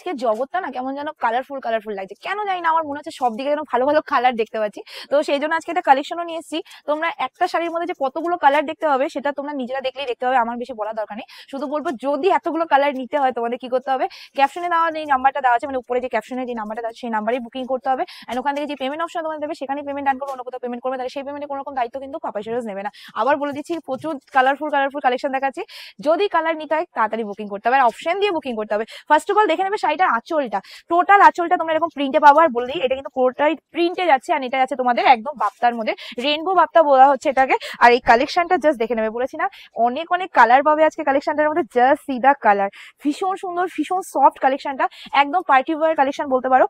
আজকে জগৎটা না কেমন যেন কালারফুল কালারফুল লাগছে, কেন জানি না, আমার মনে হচ্ছে সব দিকে যেন ভালো ভালো কালার দেখতে পাচ্ছি। তো সেই জন্য আজকে একটা কালেকশনও নিয়ে এসেছি। তোমরা একটা শাড়ির মধ্যে যে কতগুলো কালার দেখতে হবে সেটা তোমরা নিজেরা দেখলেই দেখতে হবে, আমার বেশি বলার দরকার নেই। শুধু বলবো যদি এতগুলো কালার নিতে হয় তোমাদের কি করতে হবে, ক্যাপশনে দেওয়া যে নাম্বারটা দেওয়া আছে, মানে উপরে যে ক্যাপশনে যে নাম্বারটা দেওয়া আছে সেই নাম্বারেই বুকিং করতে হবে। এন্ড ওখান থেকে যে পেমেন্ট অপশন তোমাদের দেবে সেখানেই পেমেন্ট ডান করবে, অন্য কোথাও পেমেন্ট করবে তাহলে সেই পেমেন্টে কোনো রকম দায়িত্ব কিন্তু পাপাই সেরোজ নেবে না। আবার বলে দিচ্ছি, প্রচুর কালারফুল কালারফুল কালেকশন দেখাচ্ছি। যদি কালার নিতে হয় তাড়াতাড়ি বুকিং করতে হবে, আর অপশন দিয়ে বুকিং করতে হবে। ফার্স্ট অফ অল দেখে নেবে শাড়িটার আঁচলটা, টোটাল আঁচলটা তোমরা এরকম প্রিন্টে পাবো। আর বলে দিই এটা কিন্তু পুরোটাই প্রিন্টে যাচ্ছে, আর এটা যাচ্ছে তোমাদের একদম বাপ্তার মধ্যে, রেইনবো বাপ্তা বলা হচ্ছে এটাকে। আর এই কালেকশনটা জাস্ট দেখে নেবে, বলেছি না অনেক অনেক কালার পাবে আজকে কালেকশনটার মধ্যে। জাস্ট সি দা কালার, ভীষণ সুন্দর ভীষণ সফট কালেকশনটা, একদম পার্টি ওয়্যার কালেকশন বলতে পারো।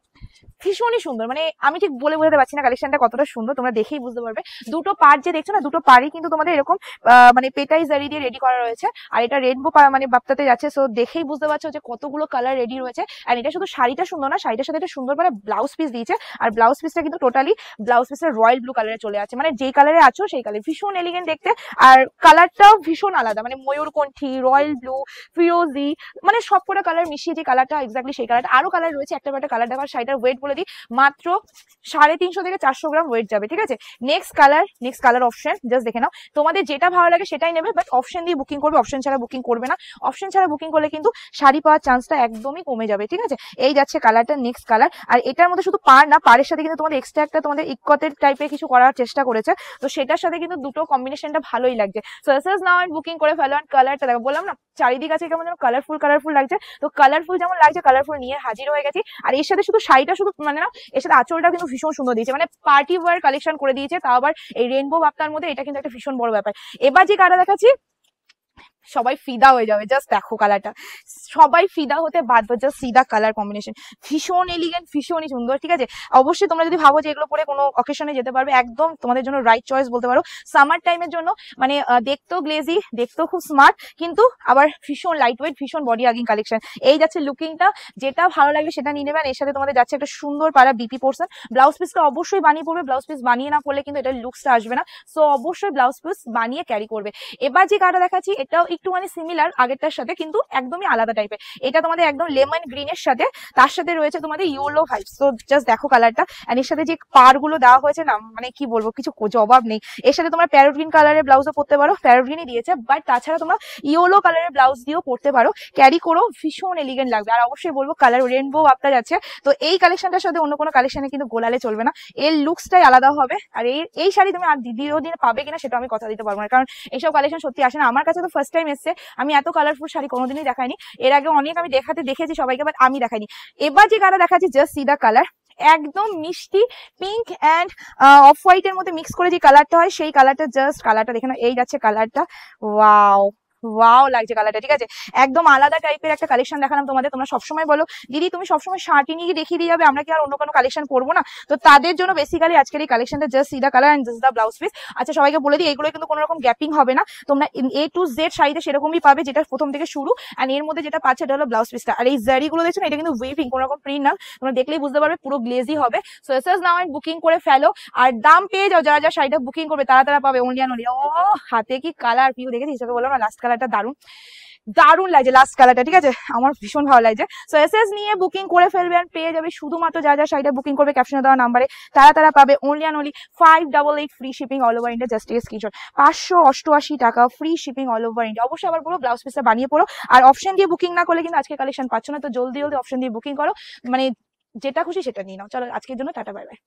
ভীষণই সুন্দর, মানে আমি ঠিক বলে বোঝাতে পারছি না কালেকশনটা কতটা সুন্দর, তোমরা দেখেই বুঝতে পারবে। দুটো পার্ট যে দেখছো না, দুটো পাড়ই কিন্তু তোমাদের এরকম মানে পেটাই জারি দিয়ে রেডি করা রয়েছে। আর এটা রেইনবো মানে বাপ্তাতে যাচ্ছে, সো দেখেই বুঝতে পারছো যে কতগুলো কালার রেডি রয়েছে। আর এটা শুধু শাড়িটা সুন্দর না, শাড়িটার সাথে একটা সুন্দর মানে ব্লাউজ পিস দিয়েছে। আর ব্লাউজ পিসটা কিন্তু টোটালি ব্লাউজ পিসের রয়্যাল ব্লু কালারে চলে আছে, মানে যেই কালারে আছো সেই কালার, ভীষণ এলিগেন্ট দেখতে। আর কালারটাও ভীষণ আলাদা, মানে ময়ূরকণ্ঠী, রয়্যাল ব্লু, ফিরোজি, মানে সবকটা কালার মিশিয়ে যে কালারটা এক্স্যাক্টলি সেই কালারটা। আরো কালার রয়েছে, একটা একটা কালার দেখার। শাড়িটার ওয়েট বলে দিই, মাত্র 350 থেকে 400 গ্রাম ওয়েট যাবে, ঠিক আছে। নেক্সট কালার অপশন জাস্ট দেখে নাও, তোমাদের যেটা ভালো লাগে সেটাই নেবে, বাট অপশন দিয়ে বুকিং করবে, অপশন ছাড়া বুকিং করবে না। অপশন ছাড়া বুকিং করলে কিন্তু শাড়ি পাওয়ার চান্সটা একদমই কমে যাবে, ঠিক আছে। এই যাচ্ছে কালারটা, নেক্সট কালার। আর এটার মধ্যে শুধু পার না, পাড়ের সাথে কিন্তু তোমাদের এক্সট্রা একটা তোমাদের ইকতের টাইপের কিছু করার চেষ্টা করেছে, তো সেটার সাথে কিন্তু দুটো কম্বিনেশনটা ভালোই লাগছে। So this is now and booking করে ফেলো। আর কালারটা দেখো, বললাম না চারিদিক আছে কেমন যেন কালারফুল কালারফুল লাগছে, তো কালারফুল যেমন লাগছে কালারফুল নিয়ে হাজির হয়ে গেছি। আর এর সাথে শুধু শাড়িটা শুধু মানে না, এর সাথে আঁচলটা কিন্তু ভীষণ সুন্দর দিয়েছে, মানে পার্টি ওয়্যার কালেকশন করে দিয়েছে, তাও আবার এই রেইনবো বাপ্তার মধ্যে, এটা কিন্তু একটা ভীষণ বড় ব্যাপার। এবার যে কালার দেখাচ্ছি সবাই ফিদা হয়ে যাবে, জাস্ট দেখো কালারটা, সবাই ফিদা হতে বাধ্য। Just see the colour combination, ভীষণ এলিগেন্ট ভীষণই সুন্দর, ঠিক আছে। অবশ্যই তোমরা যদি ভাবো যে এগুলো পরে কোনো অকেশনে যেতে পারবে, একদম তোমাদের জন্য রাইট চয়েস বলতে পারো। সামার টাইমের জন্য মানে দেখতেও গ্লেজি, দেখতেও খুব স্মার্ট, কিন্তু আবার ভীষণ লাইট ওয়েট, ভীষণ বডি আগিং কালেকশন। এই যাচ্ছে লুকিংটা, যেটা ভালো লাগবে সেটা নিয়ে নেবেন। এর সাথে তোমাদের যাচ্ছে একটা সুন্দর পাড়া বিপি পোর্শন। ব্লাউজ পিসটা অবশ্যই বানিয়ে পড়বে, ব্লাউজ পিস বানিয়ে না পড়লে কিন্তু এটা লুকসটা আসবে না, সো অবশ্যই ব্লাউজ পিস বানিয়ে ক্যারি করবে। এবার যে কালারটা দেখাচ্ছি এটাও একটু মানে সিমিলার আগেরটার সাথে, কিন্তু একদমই আলাদা টাইপের। এটা তোমাদের একদম লেমন গ্রিনের সাথে, তার সাথে রয়েছে তোমাদের ইয়েলো ভাইব। সো জাস্ট দেখো কালারটা, আর এর সাথে যে পার গুলো দেওয়া হয়েছে না, মানে কি বলবো, কিছু জবাব নেই। এর সাথে তোমরা প্যারট গ্রিন কালারের ব্লাউজও পরতে পারো, প্যারট গ্রিনই দিয়েছে, বাট তাছাড়া তোমরা ইয়েলো কালারের ব্লাউজ দিয়েও পরতে পারো, ক্যারি করো, ভীষণ এলিগেন্ট লাগবে। আর অবশ্যই বলবো কালার রেইনবো আপনার যাচ্ছে, তো এই কালেকশনটার সাথে অন্য কোনো কালেকশনে কিন্তু গোলালে চলবে না, এর লুকসটাই আলাদা হবে। আর এই শাড়ি তুমি আর দ্বিতীয় দিন পাবে কিনা সেটা আমি কথা দিতে পারবো না, কারণ এইসব কালেকশন সত্যি আসে না। আমার কাছে তো ফার্স্ট টাইম এসছে, আমি এত কালারফুল শাড়ি কোনোদিনই দেখাইনি, এর আগে অনেক আমি দেখেছি সবাইকে, বাট আমি দেখাইনি। এবার যে কালার দেখাচ্ছি জাস্ট সি দা কালার, একদম মিষ্টি পিঙ্ক অ্যান্ড অফ হোয়াইট এর মধ্যে মিক্স করে যে কালারটা হয় সেই কালারটা, জাস্ট কালারটা দেখে নাও। এই যাচ্ছে কালারটা, ওয়াও ওয়াও লাগছে কালারটা, ঠিক আছে। একদম আলাদা টাইপের একটা কালেকশন দেখালাম তোমাদের। তোমরা সবসময় বলো দিদি তুমি সবসময় শার্টি নিয়ে দেখিয়ে দিয়ে যাবে, আমরা কি আর অন্য কোনো কালেকশন করবো না? তো তাদের জন্য বেসিক্যালি আজকের এই কালেকশনটা, just see the colour and just the blouse piece. আচ্ছা সবাইকে বলে দিই এগুলো কিন্তু কোনো রকম গ্যাপিং হবে না, তোমরা A to Z শাড়িতে সেরকমই পাবে, যেটা প্রথম থেকে শুরু। আর এর মধ্যে যেটা পাচ্ছে এটা হলো ব্লাউজ পিসটা। আর এই জারি গুলো দেখছো না, এটা কিন্তু ওয়েভিং, কোনো রকম প্রিন্ট না, তোমরা দেখলেই বুঝতে পারবে পুরো গ্লেজি হবে। So this is now and booking করে ফেলো, আর দাম পেয়ে যাও, যারা যারা শাড়িটা বুকিং করবে তারা তারা পাবে অনলি অ্যান্ড অনলি। ও হাতে কি কালার পিউ দেখেছি, হিসাবে বললাম না লাস্ট কালারটা দারুণ দারুণ লাগছে, লাস্ট কালারটা, ঠিক আছে, আমার ভীষণ ভালো লাগছে। সো এসএস নিয়ে বুকিং করে ফেলবে, আর পেয়ে যাবে শুধুমাত্র যা যা শাড়িটা বুকিং করবে ক্যাপশনে দেওয়া নাম্বারে, তারা তারা পাবে only and only 588 free shipping all over India. Just screenshot, 588 টাকা free shipping all over India. অবশ্যই আবার বলো ব্লাউজ পিসটা বানিয়ে পড়ো, আর অপশন দিয়ে বুকিং না করলে কিন্তু আজকে কালেকশন পাচ্ছ না, তো জলদি জলদি অপশন দিয়ে বুকিং করো, মানে যেটা খুশি সেটা নিয়ে নাও। চলো আজকের জন্য টাটা, বাই বাই।